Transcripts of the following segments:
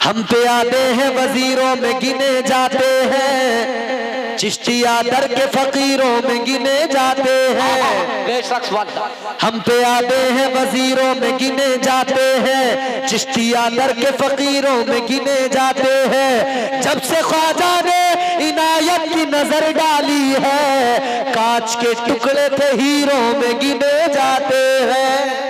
हम पे आते हैं वजीरों में गिने जाते हैं, चिश्तिया दर के फकीरों में गिने जाते हैं। हम पे आते हैं वजीरों में गिने जाते हैं, चिश्तिया दर के फकीरों में गिने जाते हैं। जब से ख्वाजा ने इनायत की नजर डाली है, कांच के टुकड़े थे हीरों में गिने जाते हैं।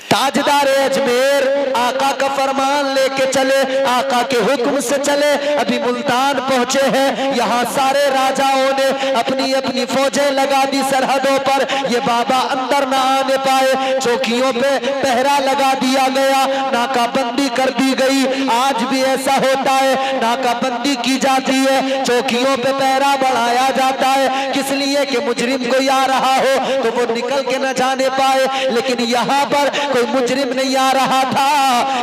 ताजदार अजमेर आका का फरमान लेके चले, आका के हुक्म से चले, अभी मुल्तान पहुंचे हैं। यहाँ सारे राजाओं ने अपनी अपनी फौजें लगा दी सरहदों पर, ये बाबा अंदर ना आने पाए। चौकियों पे पहरा लगा दिया गया, नाकाबंदी कर दी गई। आज भी ऐसा होता है, नाकाबंदी की जाती है, चौकियों पे पहरा बढ़ाया जाता है, किस लिए कि मुजरिम कोई आ रहा हो तो वो निकल के न जाने पाए। लेकिन यहाँ पर कोई मुजरिम नहीं आ रहा था,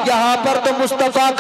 यहाँ पर तो मुस्तफा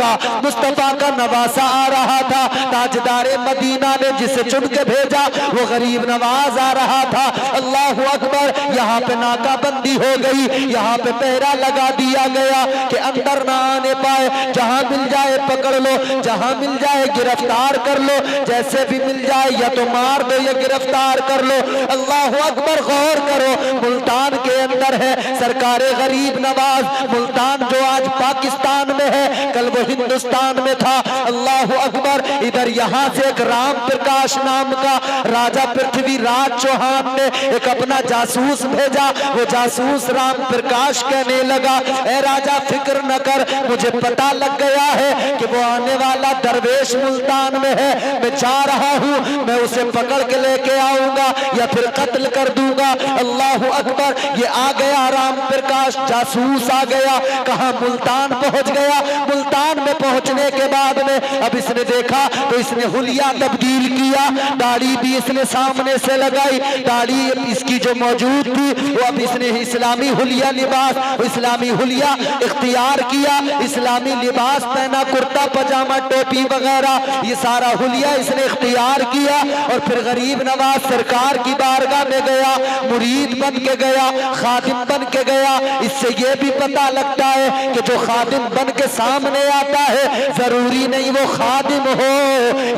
का नवासा आ रहा था। ताजदारे मदीना ने जिसे चुन के भेजा वो गरीब नवाज आ रहा था। अल्लाहु अकबर। यहाँ पे नाकाबंदी हो गई, यहाँ पे पहरा लगा दिया गया कि अंदर ना आने पाए। जहाँ मिल जाए पकड़ लो, जहाँ मिल जाए गिरफ्तार कर लो, जैसे भी मिल जाए या तो मार दो या गिरफ्तार कर लो। अल्लाहु अकबर। गौर करो, मुल्तान के अंदर है सरकारे गरीब नवाज। मुल्तान जो आज पाकिस्तान में है, कल वो हिंदुस्तान में था। अल्लाहु अकबर। इधर यहाँ से एक राम प्रकाश नाम का राजा पृथ्वीराज चौहान ने एक अपना जासूस भेजा। वो जासूस राम प्रकाश कहने लगा, ए राजा फिक्र न कर, मुझे पता लग गया है कि वो आने वाला दरवेश मुल्तान में है। मैं जा रहा हूँ, मैं उसे पकड़ के लेके आऊंगा या फिर कत्ल कर दूंगा। अल्लाहु अकबर। ये आ गया राम प्रकाश, जासूस आ गया। कहाँ? मुल्तान पहुंच गया। मुल्तान में पहुंचने के बाद में अब इसने देखा तो इसने हुलिया तब्दील किया, दाढ़ी भी इसने सामने से लगाई। दाढ़ी इसकी जो मौजूद थी वो अब इसने इस्लामी हुलिया लिबास, इस्लामी हुलिया इख्तियार किया, इस्लामी लिबास पहना, कुर्ता पजामा टोपी वगैरह, ये सारा हुलिया इसने इख्तियार किया। और फिर गरीब नवाज सरकार की बारगाह में गया, मुरीद बन के गया, खादिम बन के गया। इससे ये भी पता लगता है कि जो खादिम बन के सामने आता है जरूरी नहीं वो खादिम हो,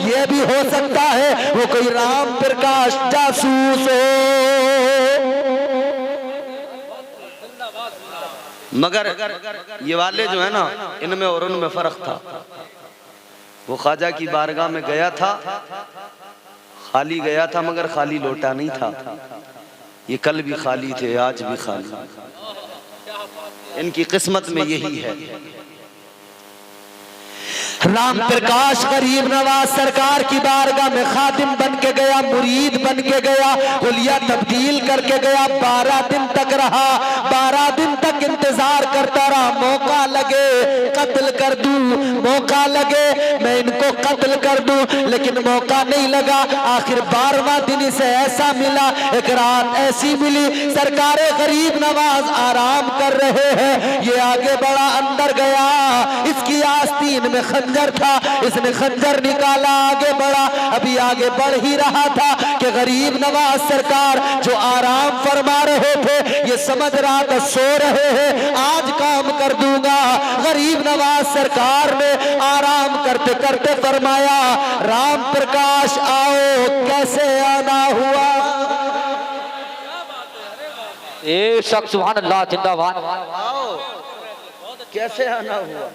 ये भी हो सकता है वो कोई राम प्रकाश जासूस हो। मगर ये वाले जो है ना, इनमें और उनमें फर्क था। वो ख्वाजा की बारगाह में गया था, खाली गया था, मगर खाली लौटा नहीं था। ये कल भी खाली थे, आज भी खाली। इनकी किस्मत में यही है। राम प्रकाश गरीब नवाज सरकार की बारगाह में खादिम बन के गया, मुरीद बन के गया, हुलिया तब्दील करके गया। 12 दिन तक रहा, 12 दिन तक इंतजार करता रहा, मौका लगे कत्ल कर दूं, मौका लगे मैं इनको कत्ल कर दूं, लेकिन मौका नहीं लगा। आखिर 12वां दिन इसे ऐसा मिला, एक रात ऐसी मिली, सरकारे गरीब नवाज आराम कर रहे हैं। ये आगे बढ़ा, अंदर गया, इसकी आस्तीन में खंजर था, इसने खंजर निकाला, आगे बढ़ा। अभी आगे बढ़ ही रहा था कि गरीब नवाज सरकार जो आराम फरमा रहे थे, ये समझ रहा था सो रहे हैं, आज काम कर दूंगा। गरीब नवाज सरकार ने आराम करते करते फरमाया, राम प्रकाश आओ, कैसे आना हुआ। ए शख्स सुभान अल्लाह जिंदाबाद। आओ, कैसे आना हुआ।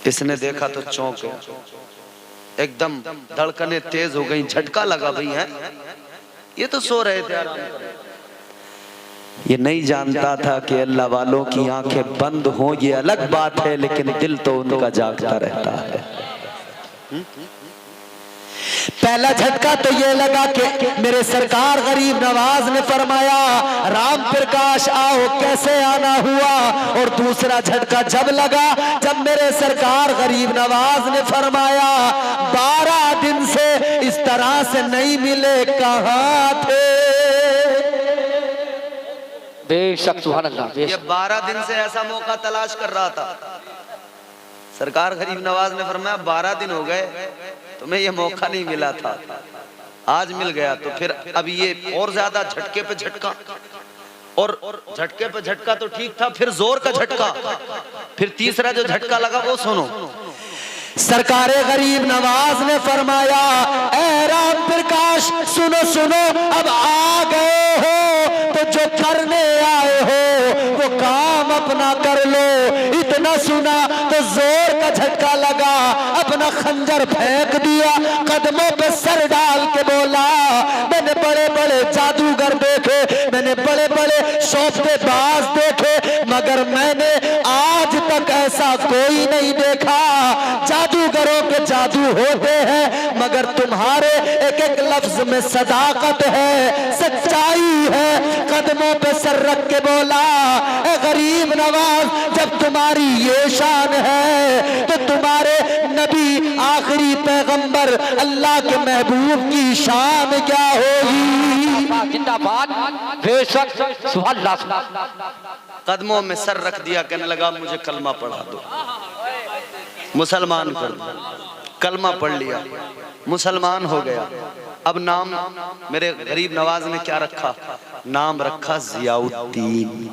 इसने देखा तो चौंक गया, एकदम धड़कनें तेज हो गई, झटका लगा। भाई है ये तो सो रहे थे आराम कर। ये नहीं जानता था कि अल्लाह वालों की आंखें बंद हो ये अलग बात है, लेकिन दिल तो उनका जागता रहता है। पहला झटका तो ये लगा कि मेरे सरकार गरीब नवाज ने फरमाया, राम प्रकाश आओ, कैसे आना हुआ। और दूसरा झटका जब लगा, जब मेरे सरकार गरीब नवाज ने फरमाया, 12 दिन से इस तरह से नहीं मिले, कहाँ थे। बेशक सुभान अल्लाह। ये 12 दिन से ऐसा मौका तलाश कर रहा था। सरकार गरीब नवाज ने फरमाया 12 दिन हो गए तुम्हें ये मौका नहीं मिला था, आज मिल गया। तो फिर अब ये और ज्यादा झटके पे झटका, और झटके पे झटका तो ठीक था, फिर जोर का झटका, फिर तीसरा जो झटका लगा वो सुनो। सरकारे गरीब नवाज ने फरमाया, ऐ राम प्रकाश सुनो सुनो, अब आ गए हो तो जो करने आए हो वो काम अपना कर लो। इतना सुना तो जोर का झटका लगा, अपना खंजर फेंक दिया, कदमों पे सर डाल के बोला, मैंने बड़े बड़े जादूगर देखे, मैंने बड़े बड़े शोफतेबाज देखे, मगर मैंने आज तक ऐसा कोई नहीं देखा। जादूगरों के जादू होते हैं, मगर तुम्हारे एक एक लफ्ज में सदाकत है, सच्चाई है। कदमों पे सर रख के बोला, ए गरीब नवाज, जब तुम्हारी ये शान है तो तुम्हारे नबी आखिरी पैगंबर अल्लाह के महबूब की शान क्या होगी। जिंदाबाद, बेशक, सुभान अल्लाह। कदमों में सर रख दिया, कहने लगा मुझे कलमा पढ़ा दो, मुसलमान कर दो। कलमा पढ़ लिया, मुसलमान हो गया। अब नाम मेरे गरीब नवाज ने क्या रखा? नाम रखा जियाउद्दीन।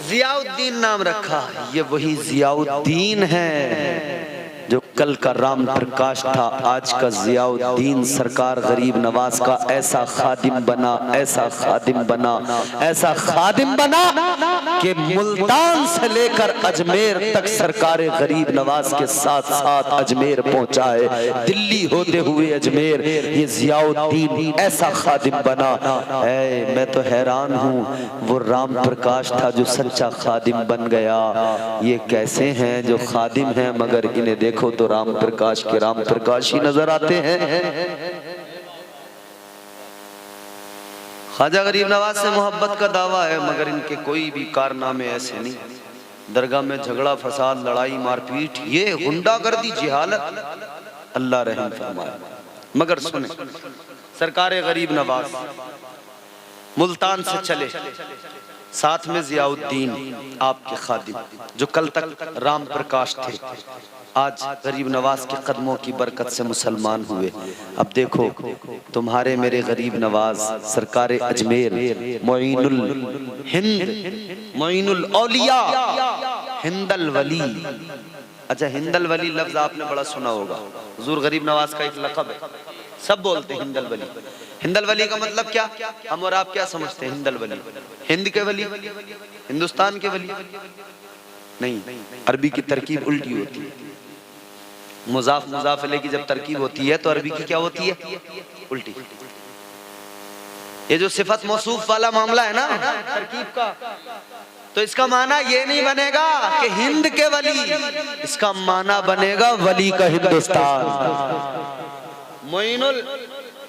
जियाउद्दीन नाम रखा। ये वही जियाउद्दीन है जो कल का राम प्रकाश था, आज का जियाउद्दीन सरकार गरीब नवाज का ऐसा खादिम बना, ऐसा खादिम बना, ऐसा खादिम बना कि मुल्तान से लेकर अजमेर तक सरकार गरीब नवाज के साथ साथ अजमेर पहुंचाए, दिल्ली होते हुए अजमेर। ये जियाउद्दीन ऐसा खादिम बना है, मैं तो हैरान हूँ। वो राम प्रकाश था जो सच्चा खादिम बन गया। ये कैसे हैं जो खादिम हैं मगर इन्हें देखो तो राम प्रकाश के राम प्रकाश ही नजर आते हैं। ख्वाजा गरीब नवाज से मोहब्बत का दावा है, मगर इनके कोई भी कारनामे ऐसे नहीं। दरगाह में झगड़ा फसाद, लड़ाई मारपीट, ये गुंडागर्दी, जिहालत, अल्लाह रहम फरमाए। मगर सुने, सरकार गरीब नवाज मुल्तान से चले, साथ में जियाउद्दीन आपके खादिम जो कल तक राम प्रकाश थे, आज गरीब नवाज के कदमों की बरकत से मुसलमान हुए। अब देखो तुम्हारे मेरे गरीब नवाज सरकार अजमेर मोइनुल हिंद, मोइनुल औलिया, हिंदल वली। अच्छा, हिंदल वली लफ्ज आपने बड़ा सुना होगा, हुजूर गरीब नवाज का एक लक़ब है, सब बोलते हैं हिंदल वली। हिंदल वली का मतलब क्या? हम और आप क्या समझते हैं? हिंदल वली हिंद के वली, हिंदुस्तान के वली नहीं। अरबी की तरकीब उल्टी होती है। मुजाफ मुजाफिले की जब तरकीब होती है तो अरबी की क्या होती है? उल्टी। ये जो सिफत मौसूफ वाला मामला है ना तरकीब का, तो इसका माना ये नहीं बनेगा कि हिंद के वली, इसका माना बनेगा वली का हिंदुस्तान। मोइनुल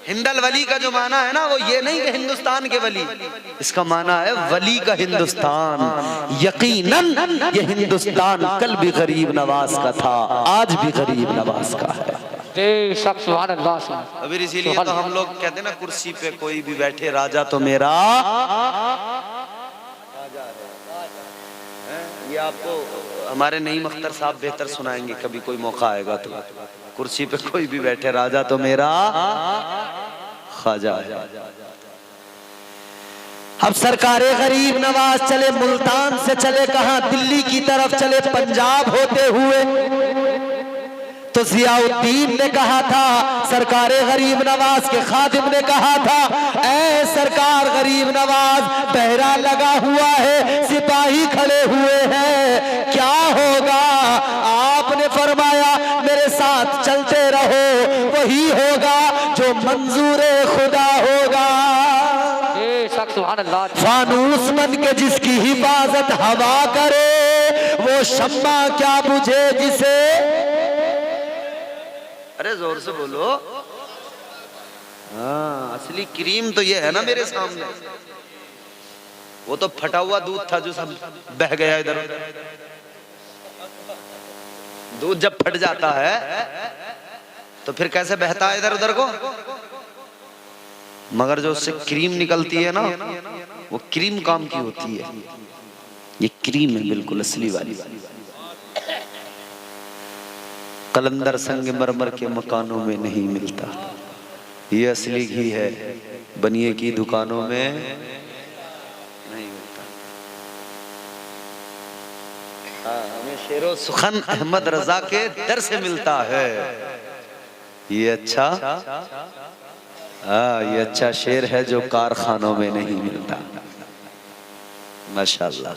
हिंदल वली का जो माना है ना वो ये नहीं कि हिंदुस्तान के वली, इसका माना है वली का हिंदुस्तान। यकीनन ये हिंदुस्तान कल भी गरीब नवाज का था, आज भी गरीब नवाज का है। बेशक, सुभान अल्लाह। अभी इसीलिए तो हम लोग कहते हैं ना, कुर्सी पे कोई भी बैठे राजा तो मेरा। ये आपको हमारे नईम अख्तर साहब बेहतर सुनाएंगे, कभी कोई मौका आएगा तो। कुर्सी पे कोई भी बैठे राजा तो मेरा ख्वाजा है। अब सरकारे गरीब नवाज चले, मुल्तान से चले कहां? दिल्ली की तरफ चले, पंजाब होते हुए। तो जियाउद्दीन ने कहा था, सरकारे गरीब नवाज के खादिम ने कहा था, ऐ सरकार गरीब नवाज, पहरा लगा हुआ है, सिपाही खड़े हुए हैं, क्या होगा? आपने फरमाया मेरे साथ चलते रहो, वही होगा जो मंजूरे खुदा होगा। फानूस बन के जिसकी हिफाजत हवा करे, वो शम्मा क्या बुझे जिसे। अरे जोर से बोलो। हाँ, असली क्रीम तो ये है ना मेरे सामने। वो तो फटा हुआ दूध था जो सब बह गया इधर उधर। दूध जब फट जाता है तो फिर कैसे बहता है इधर उधर को? मगर जो उससे क्रीम निकलती है ना, वो क्रीम काम की होती है। ये क्रीम है बिल्कुल असली वाली। कलंदर संगमरमर के मकानों में नहीं मिलता, ये असली घी है। बनिए की दुकानों में नहीं मिलता। हाँ, हमें शेरो सुखन अहमद रजा के दर से मिलता है। ये अच्छा, ये अच्छा शेर है जो कारखानों में नहीं मिलता। माशाअल्लाह।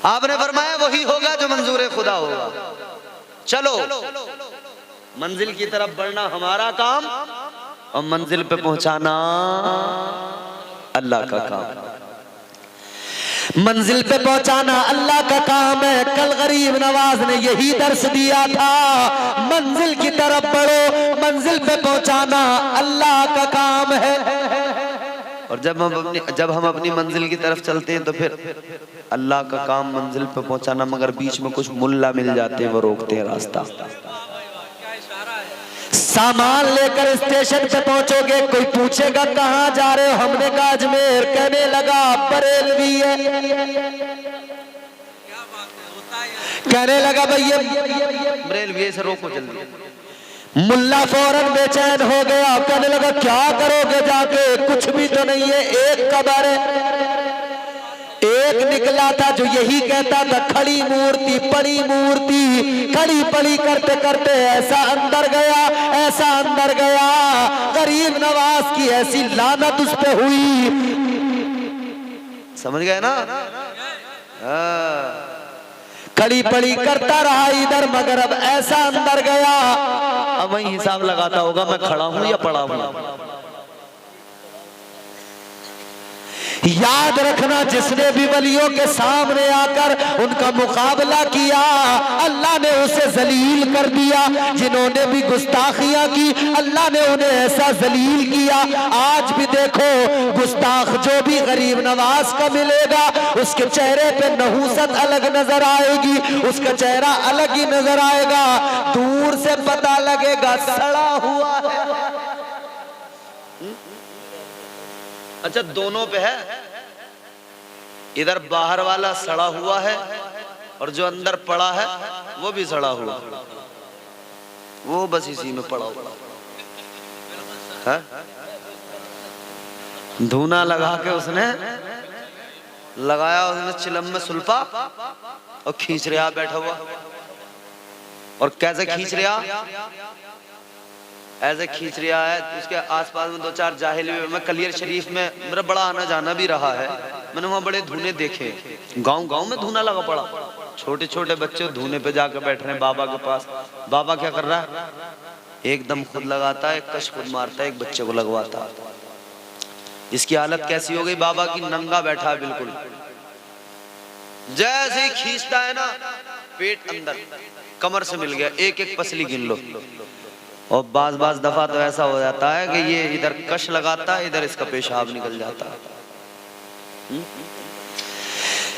आपने फरमाया वही होगा जो मंजूर खुदा होगा। चलो मंजिल की तरफ बढ़ना हमारा काम और मंजिल पे पहुंचाना अल्लाह का काम। मंजिल पे पहुंचाना अल्लाह का काम है। कल गरीब नवाज ने यही दर्श दिया था, मंजिल की तरफ बढ़ो, मंजिल पे पहुंचाना अल्लाह का काम है। और जब हम अपनी मंजिल की तरफ चलते हैं तो फिर अल्लाह का काम मंजिल पे पहुंचाना, मगर बीच में कुछ मुल्ला मिल जाते हैं, वो रोकते हैं रास्ता। सामान लेकर स्टेशन पे पहुंचोगे, कोई पूछेगा कहाँ जा रहे हो, हमने कहा अजमेर, कहने लगा बरेलवी है, कहने लगा भैया बरेलवी से रोको जल्दी। मुल्ला फौरन बेचैन हो गया, कहने लगा क्या करोगे जाके, कुछ भी तो नहीं है, एक कब्र है। एक निकला था जो यही कहता था खड़ी मूर्ति पड़ी मूर्ति, खड़ी पड़ी करते करते ऐसा अंदर गया, ऐसा अंदर गया, गरीब नवाज की ऐसी लानत उस पे हुई। समझ गए ना? खड़ी पड़ी करता रहा इधर, मगर अब ऐसा अंदर गया। अब वही हिसाब लगाता होगा मैं खड़ा हूं या पड़ा हूं। याद रखना, जिसने भी वलियों के सामने आकर उनका मुकाबला किया, अल्लाह ने उसे जलील कर दिया। जिन्होंने भी गुस्ताखियां की, अल्लाह ने उन्हें ऐसा जलील किया। आज भी देखो, गुस्ताख जो भी गरीब नवाज का मिलेगा, उसके चेहरे पे नहूसत अलग नजर आएगी, उसका चेहरा अलग ही नजर आएगा, दूर से पता लगेगा सड़ा हुआ है। अच्छा, दोनों पे है, इधर बाहर वाला सड़ा हुआ है और जो अंदर पड़ा है वो भी सड़ा हुआ, वो बस इसी में पड़ा हुआ है। धूना लगा के उसने लगाया, उसने चिलम में सुल्फा और खींच रहा बैठा हुआ। और कैसे खींच रहा, ऐसे खींच रहा है। उसके आसपास में दो चार जाहिल भी, मैं कलियर शरीफ में मेरा बड़ा आना जाना भी रहा है, मैंने वहाँ बड़े धूने देखे, गांव गांव में धूना लगा पड़ा, छोटे छोटे बच्चे धूने पे जाकर बैठ रहे हैं बाबा के पास। बाबा क्या कर रहा है, एकदम खुद लगाता है, एक कश खुद मारता है, एक बच्चे को लगवाता है। इसकी हालत कैसी हो गई बाबा की, नंगा बैठा है बिल्कुल। जैसे ही खींचता है ना, पेट अंदर कमर से मिल गया, एक एक पसली गिन लो। और बाज दफा तो ऐसा हो जाता है कि ये इधर कश लगाता है, इधर इसका पेशाब निकल जाता है।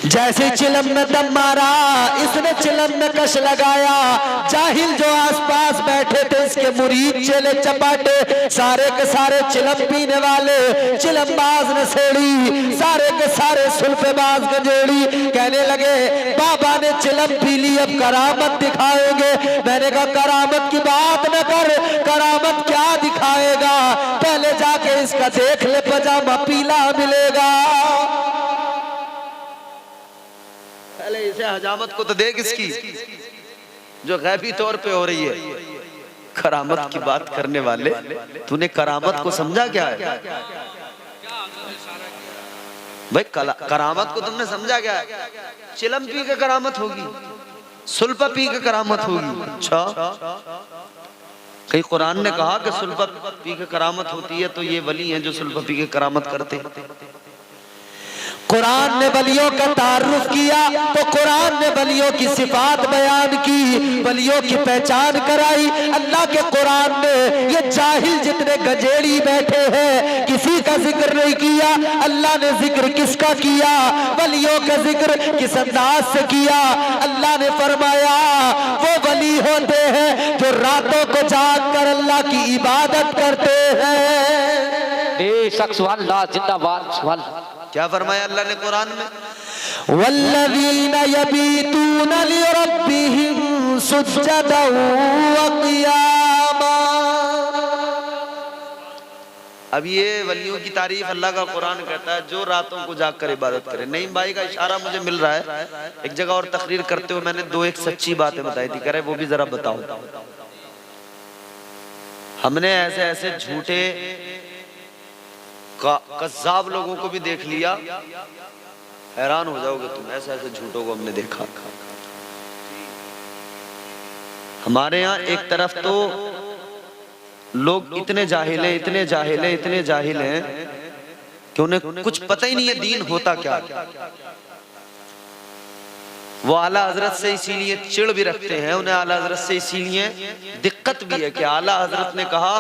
जैसे चिलम में दम मारा, इसने चिलम में कश लगाया। जाहिल जो आसपास बैठे थे, इसके मुरीद चले चपाटे, सारे के सारे चिलम पीने वाले, चिलमबाज नशेड़ी, सारे के सारे सुल्फेबाज गंजेड़ी, कहने लगे बाबा ने चिलम पी ली, अब करामत दिखाएंगे। मैंने कहा करामत की बात न कर, करामत क्या दिखाएगा, पहले जाके इसका देख ले, पजामा पीला मिलेगा। पहले इसे हजामत को तो देख इसकी, जो गैबी तौर पे हो रही है। करामत की बात करने वाले, तूने करामत को समझा क्या है भाई? करामत को तुमने समझा क्या है? चिलम पी के करामत होगी, सुल्फा पी के करामत होगी। अच्छा, कहीं कुरान ने कहा कि सुल्फा पी के करामत होती है, तो ये वली हैं जो सुल्फा पी के करामत करते हैं। कुरान ने वलियों का तारुफ किया तो कुरान ने वलियों की सिफात बयान की, वलियों की पहचान कराई। अल्लाह के कुरान ने ये जाहिल जितने गजेड़ी बैठे हैं, किसी का जिक्र नहीं किया। अल्लाह ने जिक्र किसका किया? वलियों का जिक्र किस अंदाज से किया? अल्लाह ने फरमाया वो वली होते हैं जो रातों को जाग कर अल्लाह की इबादत करते हैं। बेशक सुभान अल्लाह, जिंदाबाद सुभान। क्या फरमाया अल्लाह ने कुरान में? वल्लज़ीना यबीतूना लिरब्बिहिम सुज्जदन व क़ियामा। अब ये वलियों की तारीफ अल्लाह का कुरान कहता है, जो रातों को जाग कर इबादत करे। नईम भाई का इशारा मुझे मिल रहा है, एक जगह और तकरीर करते हुए मैंने दो एक सच्ची बातें बताई थी, कह रहे वो भी जरा बताओ। हमने ऐसे ऐसे झूठे कज़्ज़ाब लोगों को भी देख लिया, हैरान हो जाओगे तुम, ऐसे ऐसे झूठों को हमने देखा। हमारे यहाँ एक तरफ तो लोग इतने जाहिल हैं, इतने जाहिल हैं, इतने जाहिल हैं कि उन्हें कुछ पता ही नहीं है दीन होता क्या। वो आला हजरत से इसीलिए चिढ़ भी रखते हैं, उन्हें आला हजरत से इसीलिए दिक्कत भी है कि आला हजरत ने कहा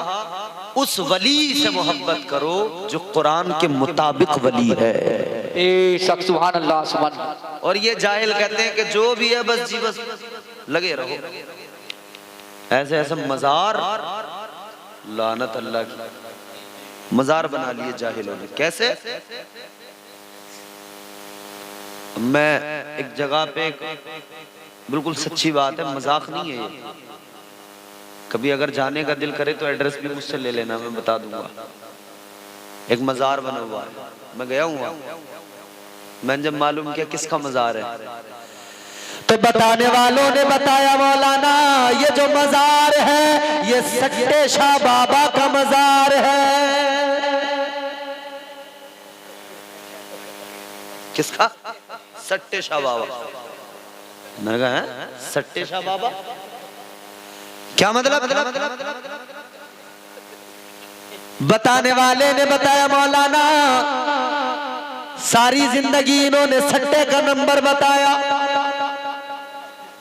उस वली से मोहब्बत करो जो कुरान के मुताबिक वली है। सुभान अल्लाह, सुभान अल्लाह। और ये जाहिल कहते हैं कि जो भी है बस जी बस लगे रहो। ऐसे ऐसे मजार, लानत अल्लाह की, मजार बना लिए जाहिलों ने। कैसे? मैं एक जगह पे, बिल्कुल सच्ची बात है, मजाक नहीं है ये, कभी अगर जाने का दिल करे तो एड्रेस भी मुझसे ले लेना, मैं बता दूंगा। एक मजार बना हुआ है, मैं गया हूँ वहाँ। मैंने जब मालूम किया किसका मजार है तो बताने वालों ने बताया मौलाना ये जो मजार है ये सट्टे शाह बाबा का मजार है। किसका? सट्टे शाह बाबा। मैंने कहा है सट्टे शाह बाबा क्या मतलब? बताने वाले ने बताया मौलाना सारी जिंदगी इन्होंने सट्टे का नंबर बताया,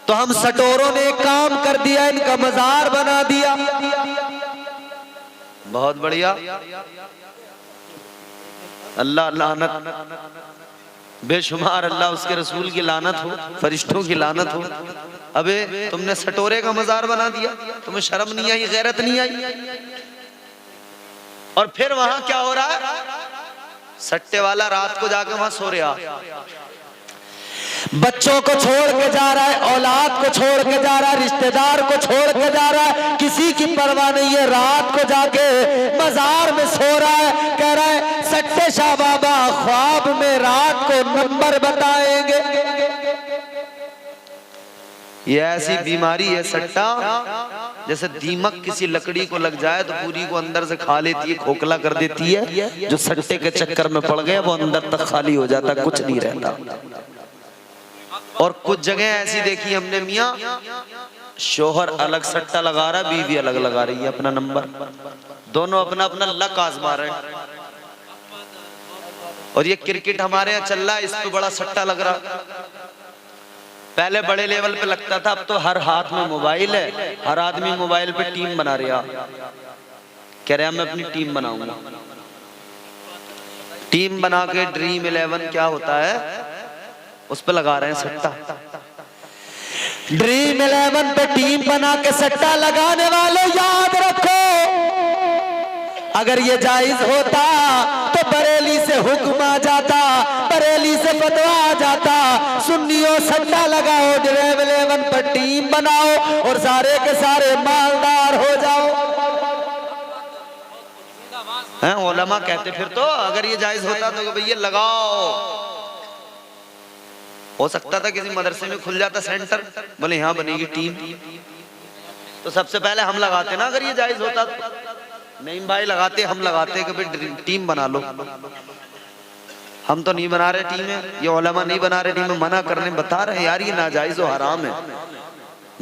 तो हम सटोरों ने एक काम कर दिया, इनका मजार बना दिया। बहुत बढ़िया। अल्लाह लानत, बेशुमार अल्लाह उसके रसूल की लानत हो, फरिश्तों की लानत हो। अबे तुमने सटोरे का मजार बना दिया, तुम्हें शर्म नहीं आई, गैरत नहीं आई? और फिर वहां क्या हो रहा है? सट्टे वाला रात को जाकर वहां सो रहा, बच्चों को छोड़ के जा रहा है, औलाद को छोड़ के जा रहा है, रिश्तेदार को छोड़ के जा रहा है, किसी की परवाह नहीं है। रात को जाके मजार में सो रहा है, कह रहा है सट्टे शाह बाबा ख्वाब में रात को नंबर बताएंगे। ये ऐसी बीमारी है सट्टा, जैसे दीमक किसी लकड़ी को लग जाए तो पूरी को अंदर से खा लेती है, खोखला कर देती है। जो सट्टे के चक्कर में पड़ गए वो अंदर तक खाली हो जाता, कुछ नहीं रहता। और कुछ जगह ऐसी देखी हमने मियाँ, शोहर अलग सट्टा लगा रहा, बीवी अलग लगा रही है अपना नंबर, दोनों अपना अपना लक आजमा रहे हैं। और ये क्रिकेट हमारे यहाँ चल रहा है, इस पे बड़ा सट्टा लग रहा। पहले बड़े लेवल पे लगता था, अब तो हर हाथ में मोबाइल है, हर आदमी मोबाइल पे टीम बना रहा, कह रहा मैं अपनी टीम बनाऊंगा। टीम बना के ड्रीम 11 क्या होता है उस पे लगा रहे हैं सट्टा। ड्रीम 11 पे टीम बना के सट्टा लगाने वाले याद रखो, अगर ये जायज होता तो बरेली से हुक्म आ जाता, बरेली से फतवा आ जाता, सुन्नियों सट्टा लगाओ, ड्रीम 11 पर टीम बनाओ और सारे के सारे मालदार हो जाओ। हैं उलमा कहते फिर तो अगर ये जायज होता तो भैया लगाओ। हो सकता था किसी मदरसे में खुल जाता सेंटर, बोले यहाँ बनेगी टीम, तो सबसे पहले हम लगाते ना। अगर ये जायज होता तो नईम भाई लगाते, हम लगाते कि भाई टीम बना लो। हम तो नहीं बना रहे टीमें, ये उलमा नहीं बना रहे टीमें, मना करने बता रहे हैं यार ये नाजायज और हराम है।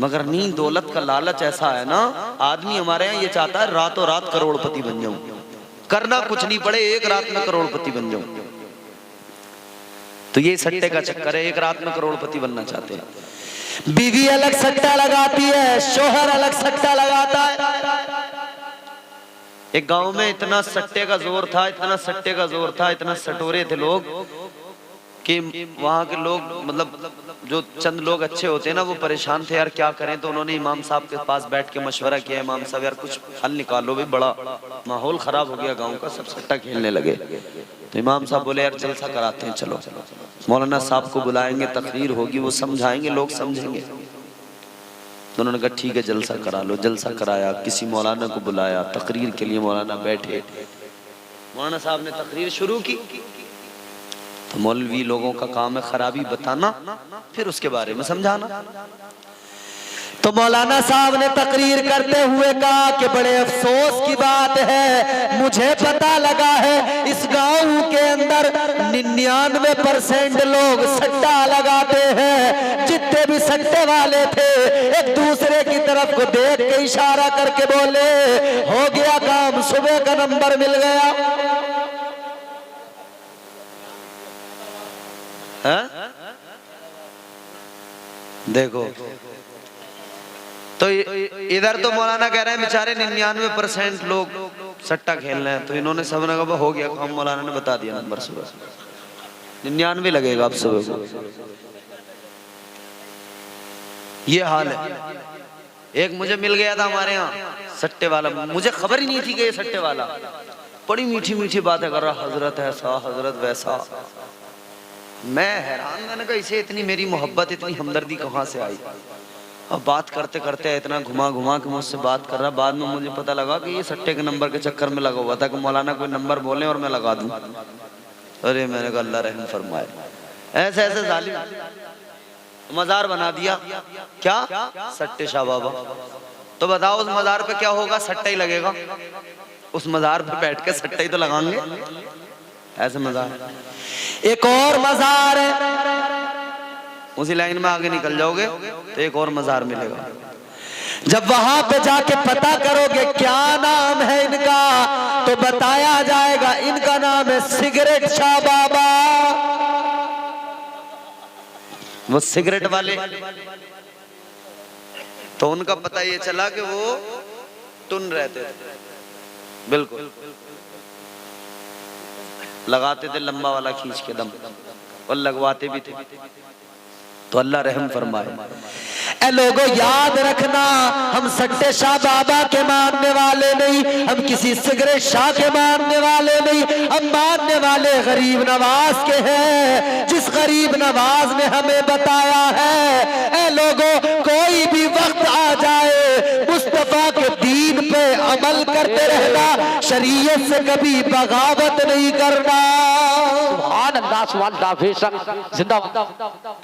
मगर नहीं, दौलत का लालच ऐसा है ना, आदमी हमारे यहाँ ये चाहता है रातों रात करोड़पति बन जाऊं, करना कुछ नहीं पड़े, एक रात में करोड़पति बन जाऊं। तो ये सट्टे का चक्कर है, एक रात में करोड़पति बनना चाहते हैं। बीवी अलग सट्टा लगाती है, शोहर अलग सट्टा लगाता है। एक गांव में इतना सट्टे का जोर था, इतना सट्टे का जोर था, इतना सटोरे थे लोग कि वहाँ के लोग, मतलब जो चंद लोग अच्छे होते हैं ना, वो परेशान थे यार क्या करें। तो उन्होंने इमाम साहब के पास बैठ के मशवरा किया, इमाम साहब यार कुछ हल निकालो, भी बड़ा माहौल खराब हो गया गांव का, सब सट्टा खेलने लगे। तो इमाम साहब बोले यार जलसा कराते हैं, चलो मौलाना साहब को बुलाएंगे, तकरीर होगी, वो समझाएंगे, लोग समझेंगे। तो उन्होंने कहा ठीक है जलसा करा लो। जलसा कराया, किसी मौलाना को बुलाया, तकरीर के लिए मौलाना बैठे, मौलाना साहब ने तकरीर शुरू की तो मौलवी लोगों का काम है खराबी बताना, फिर उसके बारे में समझाना। तो मौलाना साहब ने तकरीर करते हुए कहा कि बड़े अफसोस की बात है, मुझे पता लगा है इस गांव के अंदर 99% लोग सट्टा लगाते हैं। जितने भी सट्टे वाले थे एक दूसरे की तरफ को देख के इशारा करके बोले, हो गया काम, सुबह का नंबर मिल गया। है? देखो तो इधर तो मौलाना कह रहे हैं बेचारे 99% लोग सट्टा खेल रहे हैं, तो इन्होंने सब ने कहा हो गया काम, मौलाना ने बता दिया नंबर सुबह 99 लगेगा अब सुबह को। ये हाल है। एक मुझे मिल गया था हमारे यहाँ सट्टे वाला, मुझे खबर ही नहीं थी कि ये सट्टे वाला, बड़ी मीठी मीठी बातें कर रहा, हजरत ऐसा हजरत वैसा। मैं हैरान, मैंने कहा इसे इतनी मेरी मोहब्बत इतनी हमदर्दी कहाँ से आई। अब बात करते करते इतना घुमा घुमा के मुझसे बात कर रहा, बाद में मुझे पता लगा कि ये सट्टे के नंबर के चक्कर में लगा हुआ था कि मौलाना कोई नंबर बोले और मैं लगा दूं। अरे मैंने कहा अल्लाह रहम फरमाए, ऐसे ऐसे जालिम मजार बना दिया। क्या? सट्टे शाह बाबा। तो बताओ उस मजार पे क्या होगा? सट्टा ही लगेगा। उस मजार पे बैठ के सट्टा ही तो लगाएंगे, ऐसे मजार। एक और मजार है, उसी लाइन में आगे निकल जाओगे तो एक और मजार मिलेगा। जब वहां पे जाके पता करोगे क्या नाम है इनका, तो बताया जाएगा इनका नाम है सिगरेट शाह बाबा। वो सिगरेट वाले, तो उनका पता ये चला कि वो टुन रहते थे, बिल्कुल लगाते थे लंबा वाला खींच के दम, और लगवाते भी थे। तो अल्लाह रहम फरमाए। ए लोगों याद रखना, हम सट्टे शाह बाबा के मानने वाले नहीं, हम किसी सिगरेट शाह के मानने वाले नहीं, हम मानने वाले गरीब नवाज के हैं, जिस गरीब नवाज ने हमें बताया है। ए लोगों, कोई भी वक्त आ जाए मुस्तफा के दीन पे अमल करते रहना, शरीयत से कभी बगावत नहीं करना। सुभान अल्लाह, सुभान अल्लाह, बेशक जिंदाबाद।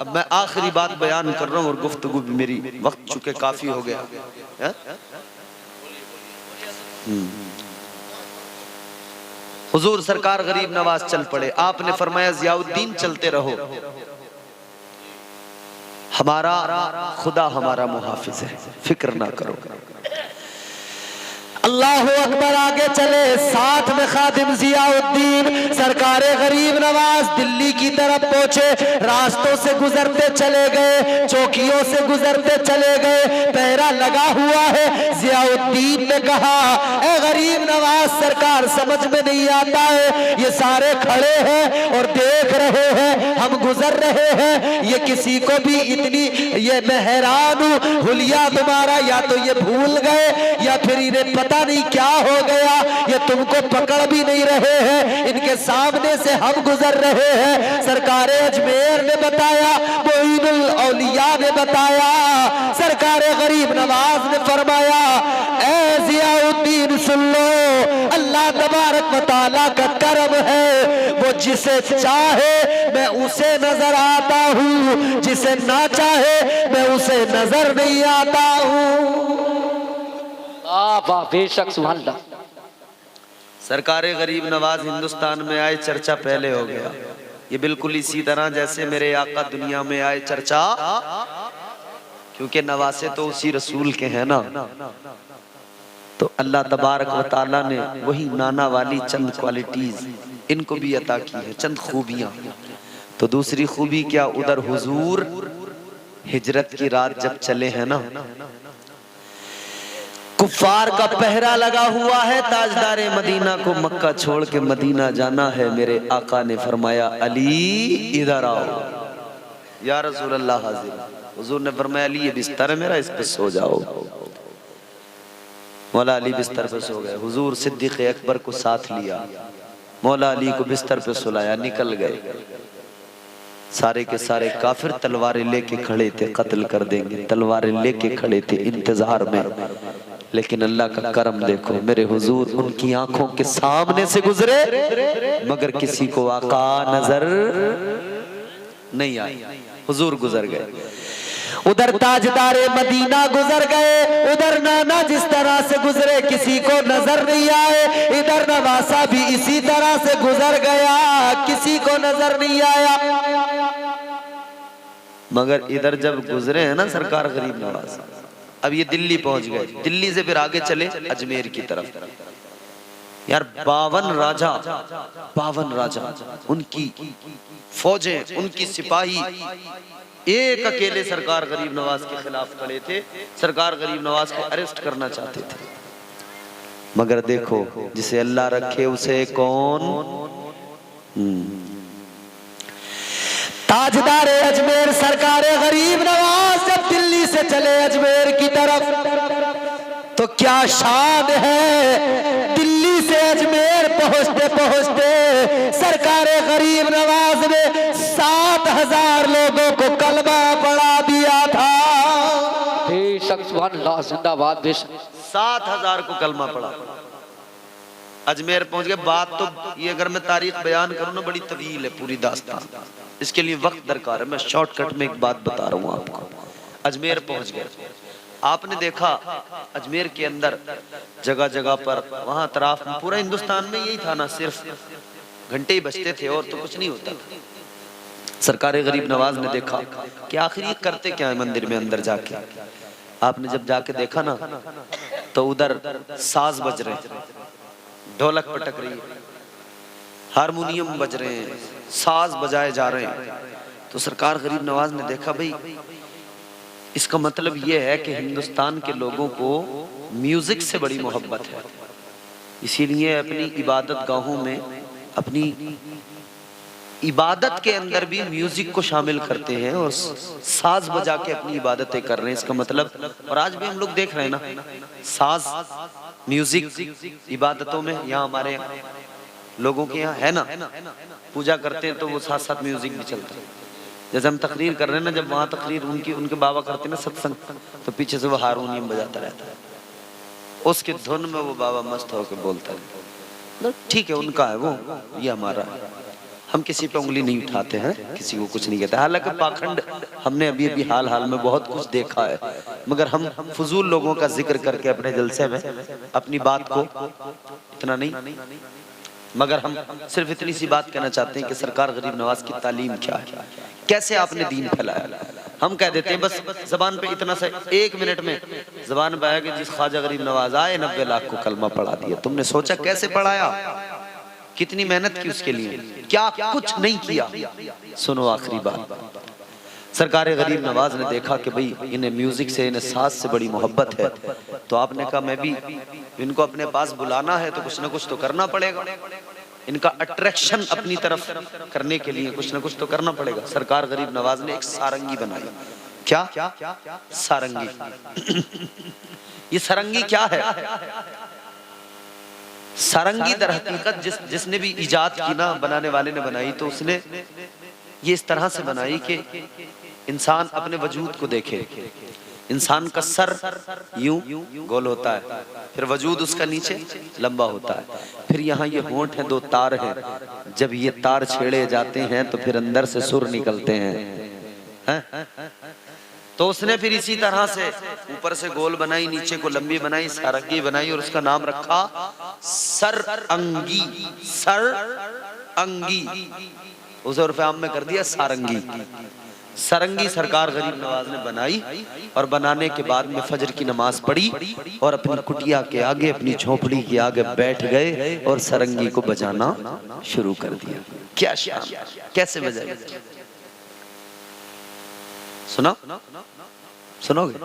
अब मैं आखिरी बात बयान कर रहा हूँ और गुफ्तगू भी मेरी वक्त चुके काफी हो गया है? हुजूर सरकार गरीब नवाज चल पड़े, आपने फरमाया जियाउद्दीन चलते रहो, हमारा खुदा हमारा मुहाफिज है, फिक्र ना करो। अल्लाह अकबर, आगे चले, साथ में खादिम जियाउद्दीन सरकार गरीब नवाज दिल्ली की तरफ पहुंचे। रास्तों से गुजरते चले गए, चौकियों से गुजरते चले गए, पहरा लगा हुआ है। जियाउद्दीन ने कहा, ए गरीब नवाज सरकार, समझ में नहीं आता है, ये सारे खड़े हैं और देख रहे हैं, हम गुजर रहे हैं, ये किसी को भी इतनी, ये मैं हैरान हूं, हुलिया तुम्हारा या तो ये भूल गए या फिर इन्हें पता नहीं क्या हो गया, ये तुमको पकड़ भी नहीं रहे हैं, इनके सामने से हम गुजर रहे हैं। सरकार अजमेर ने बताया, मोइनुल औलिया ने बताया, सरकार गरीब नवाज ने फरमाया, ए जियाउद्दीन सुन लो, अल्लाह तबारक व तआला का करम है, वो जिसे चाहे मैं उसे नजर आता हूँ, जिसे ना चाहे मैं उसे नजर नहीं आता हूँ। वाह, बेशक सुभान अल्लाह। सरकार गरीब नवाज हिंदुस्तान में आए, चर्चा पहले हो गया। ये बिल्कुल इसी तरह जैसे मेरे आका दुनिया में आए, चर्चा, क्योंकि नवासे तो उसी रसूल के हैं ना। तो अल्लाह तबारक व तआला ने वही नाना वाली चंद क्वालिटीज इनको भी अता की है, चंद खूबियां। तो दूसरी खूबी क्या, उधर हुजूर हिजरत की रात जब चले हैं ना, कुफार का पहरा लगा हुआ है, ताजदार मदीना को मक्का छोड़ के मदीना जाना है। मेरे आका ने फरमाया, अली इधर आओ। या रसूल अल्लाह हाजिर। हुजूर ने फरमाया, अली ये बिस्तर है मेरा, इस पे सो जाओ। मौला अली बिस्तर पे सो गए। हुजूर सिद्दीक अकबर को साथ लिया, मौला अली को बिस्तर पे सुलाया, निकल गए। सारे के सारे काफिर तलवारें लेके खड़े थे, कत्ल कर देंगे, तलवारें लेके खड़े थे इंतजार में। लेकिन अल्लाह का करम देखो, मेरे हुजूर उनकी आंखों के सामने से गुजरे मगर किसी को आका नजर नहीं आई। हुजूर गुजर गए, उधर ताजदारे मदीना गुजर गए, उधर नाना जिस तरह से गुजरे किसी को नजर नहीं आए, इधर नवासा भी इसी तरह से गुजर गया, किसी को नजर नहीं आया। मगर इधर जब गुजरे हैं ना सरकार गरीब नवाज, अब ये दिल्ली पहुंच गए, दिल्ली से फिर आगे चले अजमेर की तरफ। यार 52 राजा उनकी फौजें, उनकी सिपाही एक अकेले सरकार गरीब नवाज के खिलाफ खड़े थे, सरकार गरीब नवाज को अरेस्ट करना चाहते थे। मगर देखो जिसे अल्लाह रखे उसे कौन। ताजदारे अजमेर सरकारे गरीब नवाज जब दिल्ली से चले अजमेर की तरफ तो क्या शान है। दिल्ली से अजमेर पहुंचते पहुंचते सरकारे गरीब नवाज ने 7,000 लोगों को कलमा पढ़ा दिया था। बेशक सुभान अल्लाह, जिंदाबाद। बेशक 7,000 को कलमा पढ़ा, अजमेर पहुंच गए। बात तो ये अगर मैं तारीख बयान करूं ना बड़ी तवील है पूरी दास्तान, इसके लिए वक्त दरकार है। मैं शॉर्टकट में एक बात बता रहा हूं आपको। अजमेर पहुंच गए, आपने देखा अजमेर के अंदर जगह जगह पर वहां अतराफ में, पूरा हिंदुस्तान में यही था ना, सिर्फ घंटे ही बजते थे और तो कुछ नहीं होता था। सरकार गरीब नवाज ने देखा कि आखिर ये करते क्या है मंदिर में अंदर जाके। आपने जब जाके देखा ना तो उधर साज बज रहे, ढोलक पटक रही है, हारमोनियम बज रहे हैं, साज बजाए जा रहे हैं। तो सरकार गरीब नवाज ने देखा भाई इसका मतलब ये है कि हिंदुस्तान के लोगों को म्यूजिक से बड़ी मोहब्बत है, इसीलिए अपनी इबादत गाहों में, अपनी इबादत के अंदर भी म्यूजिक को शामिल करते हैं और साज बजा के अपनी इबादतें कर रहे हैं। इसका मतलब, और आज भी हम लोग देख रहे हैं ना साज म्यूजिक इबादतों में। यहाँ हमारे लोगों के यहाँ है ना, पूजा करते हैं तो वो साथ साथ म्यूजिक भी चलता है। जैसे हम तकरीर कर रहे हैं ना, जब वहाँ तकरीर उनके बाबा करते हैं ना सत्संग, तो पीछे से वो हारमोनियम बजाता रहता है, उसकी धुन में वो बाबा मस्त होकर बोलता है। ठीक है, उनका है वो, ये हमारा है। हम किसी पे उंगली नहीं उठाते हैं, किसी को कुछ नहीं कहते। हालांकि पाखंड हमने अभी अभी हाल हाल में बहुत कुछ देखा है, मगर हम फजूल लोगों का जिक्र करके अपने जलसे में अपनी बात को इतना नहीं, मगर हम सिर्फ इतनी सी बात कहना चाहते हैं कि सरकार गरीब नवाज की तालीम क्या है, कैसे आपने दीन फैलाया। हम कह देते हैं बस जबान पे इतना सा, 1 मिनट में जबान पे आया कि जिस ख्वाजा गरीब नवाज आए 90 लाख को कलमा पढ़ा दिया। तुमने सोचा कैसे पढ़ाया, कितनी मेहनत की उसके लिए, क्या कुछ नहीं किया। सुनो आखिरी बात, सरकार गरीब नवाज ने देखा कि भाई इन्हें म्यूजिक से, इन्हें साज से बड़ी मोहब्बत है, तो आपने कहा मैं भी इनको अपने पास बुलाना है तो कुछ ना कुछ तो करना पड़ेगा, इनका अट्रैक्शन अपनी तरफ करने के लिए कुछ ना कुछ तो करना पड़ेगा। सरकार गरीब नवाज ने एक सारंगी बनाई। क्या सारंगी ये सारंगी क्या है? सारंगी दर हकीकत जिसने भी इजाद की ना, बनाने वाले ने बनाई, तो उसने ये इस तरह से बनाई कि इंसान अपने वजूद को देखे। इंसान का सर यूं गोल होता है, फिर वजूद उसका नीचे लंबा होता है, फिर यहाँ ये होंठ हैं, 2 तार हैं, जब ये तार छेड़े जाते हैं तो फिर अंदर से सुर निकलते हैं। तो उसने फिर इसी तरह से ऊपर से गोल बनाई, नीचे को लंबी बनाई, सारंगी बनाई, और उसका नाम रखा सरअंगी। सरअंगी उसे उर्फ़ आम में कर दिया सारंगी। सारंगी सरकार गरीब नवाज ने बनाई, और बनाने के बाद में फजर की नमाज पढ़ी और अपनी कुटिया के आगे, अपनी झोपड़ी के आगे बैठ गए और सारंगी को बजाना शुरू कर दिया। क्या शान, कैसे बजाई, सुना सुनोगे?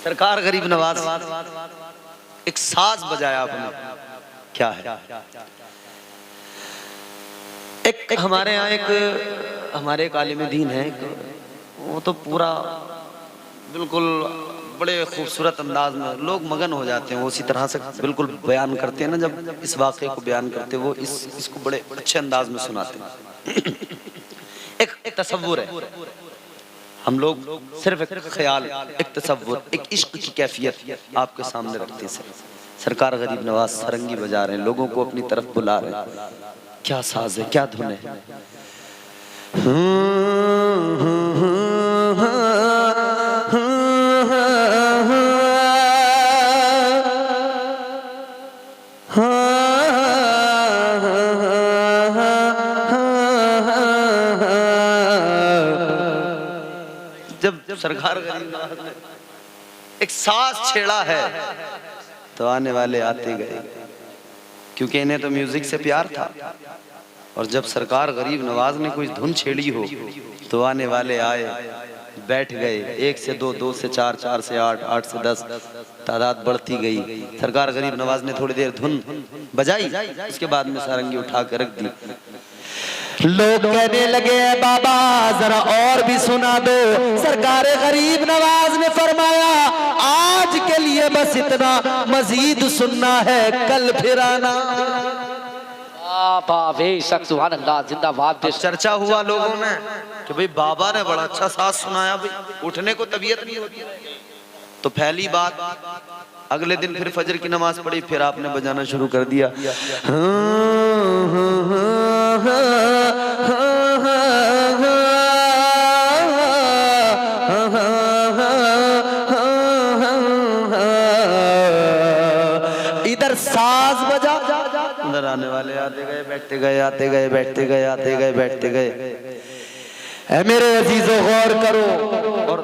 सरकार गरीब नवाज एक साज बजाया आपने, क्या है? एक हमारे यहाँ हमारे एक आलिम दीन है, वो तो पूरा बिल्कुल बड़े खूबसूरत अंदाज में लोग मगन हो जाते हैं, वो उसी तरह से बिल्कुल बयान करते हैं ना, जब इस वाक़े को बयान करते हैं वो इसको बड़े अच्छे अंदाज में सुनाते हैं। एक तसव्वुर है, हम लोग सिर्फ एक ख्याल, एक तसव्वुर, एक इश्क की कैफियत आपके सामने रखते हैं। सरकार गरीब नवाज सारंगी बजा रहे हैं, लोगों को अपनी तरफ बुला रहे हैं। क्या साज है, क्या धुन है। जब सरकार गरीब नवाज ने एक साज छेड़ा है तो आने वाले आते गए, क्योंकि इन्हें तो म्यूजिक से प्यार था। और जब सरकार गरीब नवाज ने कोई धुन छेड़ी हो तो आने वाले आए, बैठ गए। 1 से 2, 2 से 4, 4 से 8, 8 से 10 तादाद बढ़ती गई। सरकार गरीब नवाज ने थोड़ी देर धुन बजाई, उसके बाद में सारंगी उठा कर रख दी। लोग कहने लगे बाबा जरा और भी सुना दो। सरकार गरीब नवाज ने फरमाया आज के लिए बस इतना, मजीद सुनना है कल फिर आना। बाबा बेशक सुभान अल्लाह जिंदाबाद। चर्चा हुआ लोगों में कि भाई बाबा ने बड़ा अच्छा साज सुनाया, भाई उठने को तबीयत नहीं होती। तो पहली बात, अगले दिन फिर फजर की नमाज पढ़ी, फिर आपने बजाना शुरू कर दिया। इधर साज बजा, अंदर आने वाले आते गए, बैठते गए, आते गए, बैठते गए, आते गए, बैठते गए। ऐ मेरे अजीजों गौर करो। और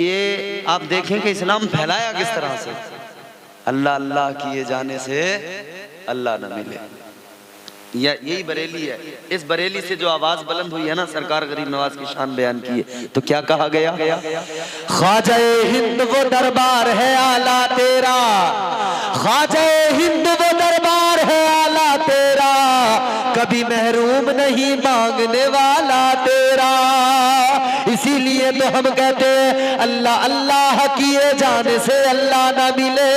ये आप देखें कि इस्लाम फैलाया किस तरह से। अल्लाह अल्लाह किए जाने से अल्लाह न मिले, यही बरेली है। इस बरेली से जो आवाज बुलंद हुई है ना, सरकार गरीब नवाज की शान बयान की है, तो क्या कहा गया? ख्वाजाए हिंद वो दरबार है आला तेरा, ख्वाजाए हिंद वो दरबार है आला तेरा, कभी महरूम नहीं मांगने वाला तेरा। इसीलिए तो हम कहते हैं अल्लाह अल्लाह किए जाने से अल्लाह ना मिले,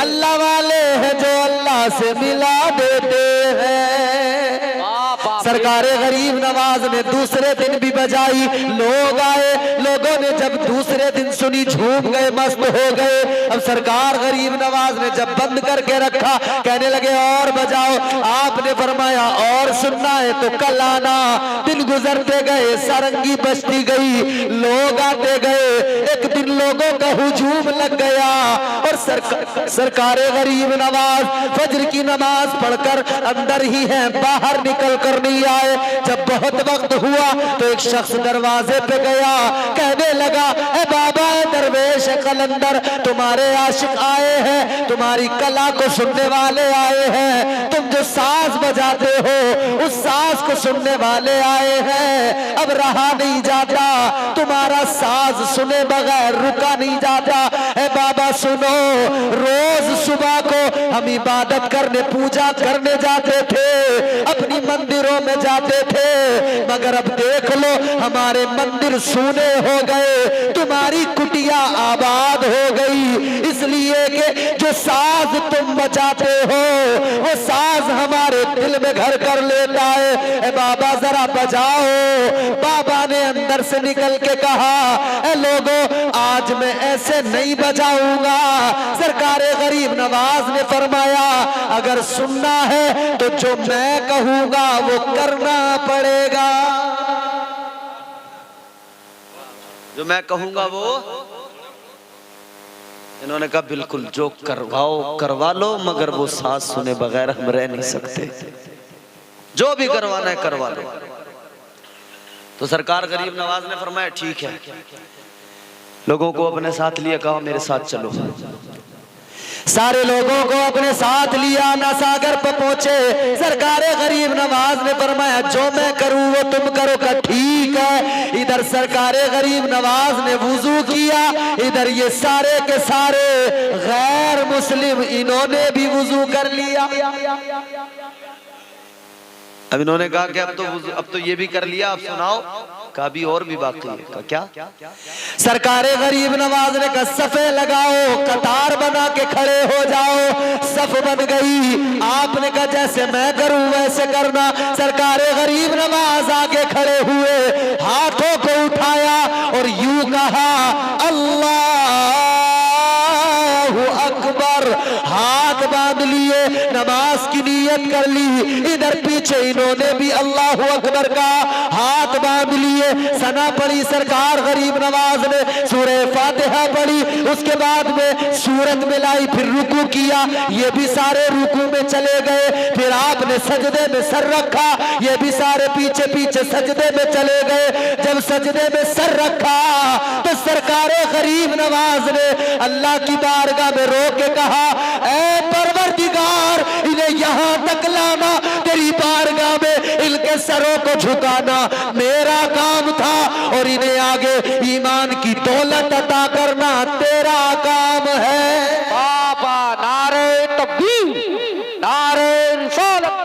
अल्लाह वाले हैं जो अल्लाह से मिला देते हैं। सरकार गरीब नवाज ने दूसरे दिन भी बजाई, लोग आए, लोगों ने जब दूसरे दिन सुनी झूम गए, मस्त हो गए। अब सरकार गरीब नवाज ने जब बंद करके रखा, कहने लगे और बजाओ। आपने फरमाया और सुनना है तो कल आना। दिन गुजरते गए, सारंगी बजती गई, लोग आते गए। एक दिन लोगों का हुजूम लग गया और सरकार गरीब नवाज फजर की नमाज पढ़कर अंदर ही है, बाहर निकल कर नहीं आए। जब बहुत वक्त हुआ तो एक शख्स दरवाजे पे गया, कहने लगा ए बाबा दरवेश कलंदर, तुम्हारे आशिक आए हैं, तुम्हारी कला को सुनने वाले आए हैं, तुम जो साज बजाते हो उस साज को सुनने वाले आए हैं। अब रहा नहीं जाता, तुम्हारा साज सुने बगैर रुका नहीं जाता। ए बाबा सुनो, रोज सुबह को हम इबादत करने, पूजा करने जाते थे, अपनी मंदिरों में जाते थे, मगर अब देख लो हमारे मंदिर सूने हो गए, तुम्हारी कुटिया आबाद हो गई। इसलिए कि जो साज तुम बजाते हो वो साज हमारे दिल में घर कर लेता है। ए बाबा जरा बजाओ। बाबा ने अंदर से निकल के कहा ए लोगों, आज मैं ऐसे नहीं बजाऊंगा। सरकार गरीब नवाज ने फरमाया अगर सुनना है तो जो मैं कहूंगा वो करना पड़ेगा, जो मैं कहूंगा वो। इन्होंने कहा बिल्कुल, जो करवाओ करवा लो, मगर वो साथ सुने बगैर हम रह नहीं सकते, जो भी करवाना है करवा लो। तो सरकार गरीब नवाज ने फरमाया ठीक है। लोगों को अपने साथ लिया, कहा मेरे साथ चलो। सारे लोगों को अपने साथ लिया, नासागर पर पहुंचे। सरकार गरीब नवाज ने फरमाया जो मैं करूं वो तुम करो। का ठीक है। इधर सरकार गरीब नवाज ने वुजू किया, इधर ये सारे के सारे गैर मुस्लिम इन्होंने भी वुजू कर लिया। अब इन्होंने कहा कि अब तो ये भी कर लिया, अब सुनाओ। कहा भी और भी बाकी है। कहा क्या? सरकार गरीब नवाज ने कहा सफे लगाओ, कतार बना के खड़े हो जाओ। सफ बन गई। आपने कहा जैसे मैं करूं वैसे करना। सरकार गरीब नवाज आगे खड़े हुए, हाथों को उठाया और नीयत कर ली। इधर पीछे इन्होंने भी अल्लाह अकबर का हाथ बांध लिए। सना पढ़ी सरकार गरीब नवाज ने, सूरह फातिहा पढ़ी, उसके बाद में सूरत मिलाई, फिर रुकू किया, ये भी सारे रुकू में चले गए। फिर आपने सजदे में सर रखा, ये भी सारे पीछे पीछे सजदे में चले गए। जब सजदे में सर रखा तो सरकारे गरीब नवाज ने अल्लाह की बारगाह में रो के कहा, ऐ परवरदिगार, इन्हें यहाँ तक लाना, तेरी बारगाह में इनके सरों को झुकाना मेरा काम था, और इन्हें आगे ईमान की दौलत अता करना तेरा काम है। बाबा नारे तकबीर, नारे रिसालत,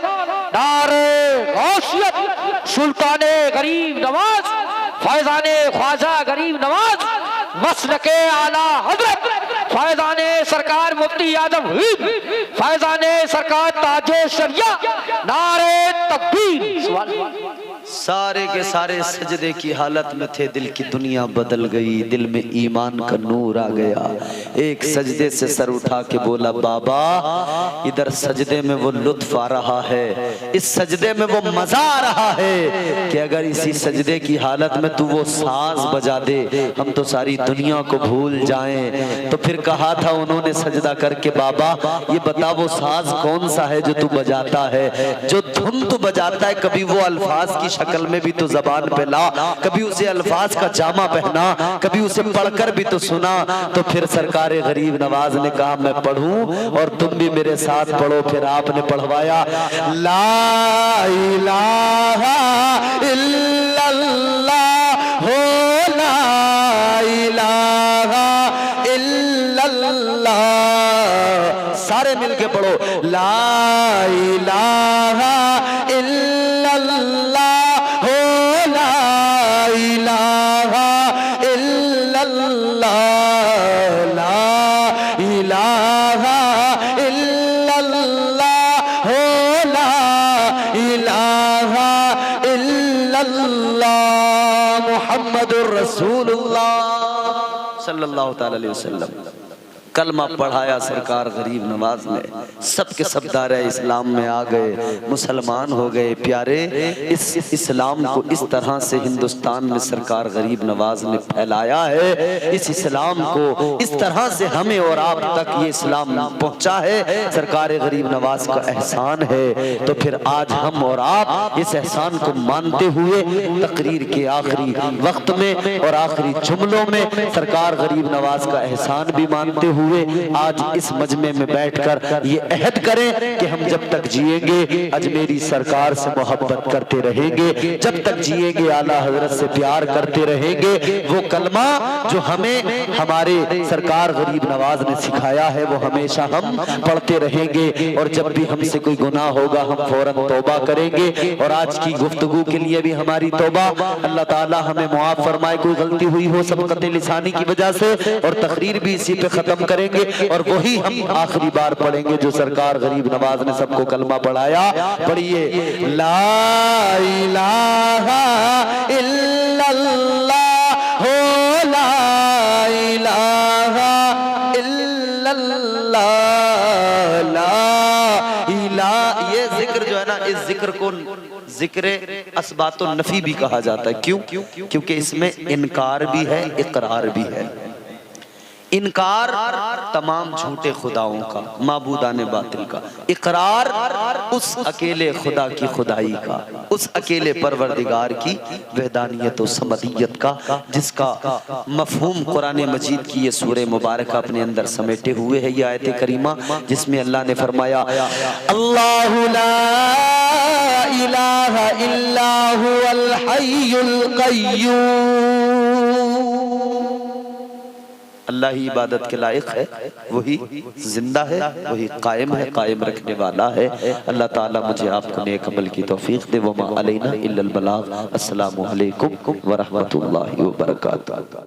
नारे गौसियत, सुल्ताने गरीब नवाज, फैजाने ख्वाजा गरीब नवाज, मसलके आला हजरत फैजाने सरकार मुफ्ती आजम हिंद, फैजाने सरकार ताजे शरिया, नारे तकबीर। सारे के सारे सजदे की हालत में थे। दिल की दुनिया बदल गई, दिल में ईमान का नूर आ गया। एक सजदे से सर उठा के बोला, बाबा इधर सजदे में वो लुत्फ आ रहा है, इस सजदे में वो मजा आ रहा है कि अगर इसी सजदे की हालत में तू वो साज बजा दे, हम तो सारी दुनिया को भूल जाएं। तो फिर कहा था उन्होंने सजदा करके, बाबा ये बता वो साज कौन सा है जो तू बजाता है, जो धुन तू बजाता है, कभी वो अल्फाज की शक्ल में भी तो जबान पे ला, कभी उसे अल्फाज का जामा पहना, कभी उसे पढ़कर भी तो सुना। तो फिर सरकारे गरीब नवाज ने कहा, मैं पढ़ूं और तुम भी मेरे साथ पढ़ो। फिर आपने पढ़वाया, ला इलाहा इल्लल्लाह हो, ला इलाहा इल्लल्लाह, सारे मिलके पढ़ो, ला इलाहा इल्लल्लाह हो, ला इलाहा इल्लल्लाह, ला इलाहा इल्लल्लाह हो, ला इलाहा इल्लल्लाह मुहम्मदुर रसूलुल्लाह सल्लल्लाहु ताला अलैहि वसल्लम। कलमा पढ़ाया सरकार गरीब नवाज ने, सबके सब दायरे इस्लाम में आ गए, मुसलमान हो गए। प्यारे, इस इस्लाम को इस तरह से हिंदुस्तान में सरकार गरीब नवाज ने फैलाया है, इस इस्लाम को इस तरह से हमें और आप तक ये इस्लाम पहुंचा है, सरकार गरीब नवाज का एहसान है। तो फिर आज हम और आप इस एहसान को मानते हुए तकरीर के आखिरी वक्त में और आखिरी जुमलों में सरकार गरीब नवाज का एहसान भी मानते हुए आज इस मजमे में बैठकर ये अहद करें कि हम जब तक जिएंगे अजमेरी सरकार से मोहब्बत करते रहेंगे, जब तक जिएंगे आला हजरत से प्यार करते रहेंगे। वो कलमा जो हमें हमारे सरकार गरीब नवाज ने सिखाया है वो हमेशा हम पढ़ते रहेंगे, और जब भी हमसे कोई गुनाह होगा हम फौरन तौबा करेंगे। और आज की गुफ्तगू के लिए भी हमारी तौबा, अल्लाह ताला हमें मुआफ फरमाए, कोई गलती हुई हो सबकत लिसानी की वजह से, और तकरीर भी इसी पे खत्म करेंगे, और वही हम आखिरी बार पढ़ेंगे जो सरकार गरीब नवाज ने सबको कलमा पढ़ाया। पढ़िए, ला इलाहा इल्लल्लाह हो, ला इलाहा इल्लल्लाह, ला इलाहा। ये जिक्र जो है ना, इस जिक्र को जिक्र असबातो नफी भी कहा जाता है। क्यों? क्योंकि इसमें इनकार भी है, इकरार भी है। इनकार तमाम झूठे खुदाओं का, माबूदाने बातिल का, इकरार उस अकेले खुदा की खुदाई का, उस अकेले परवरदिगार की वहदानियत और समदियत का, जिसका मफहूम कुरान मजीद की ये सूरह मुबारक अपने अंदर समेटे हुए है। ये आयत करीमा जिसमें अल्लाह ने फरमाया, अल्लाहु ला इलाहा इल्ला हुवल हय्युल क़य्यूम। अल्लाह ही इबादत के लायक है, वही जिंदा है, वही कायम है, कायम रखने वाला है। अल्लाह ताला मुझे आपको नेक अमल की तौफीक दे। वमा अलैना इल्लल बलाग। अस्सलामु अलैकुम व रहमतुल्लाहि व बरकातुहू।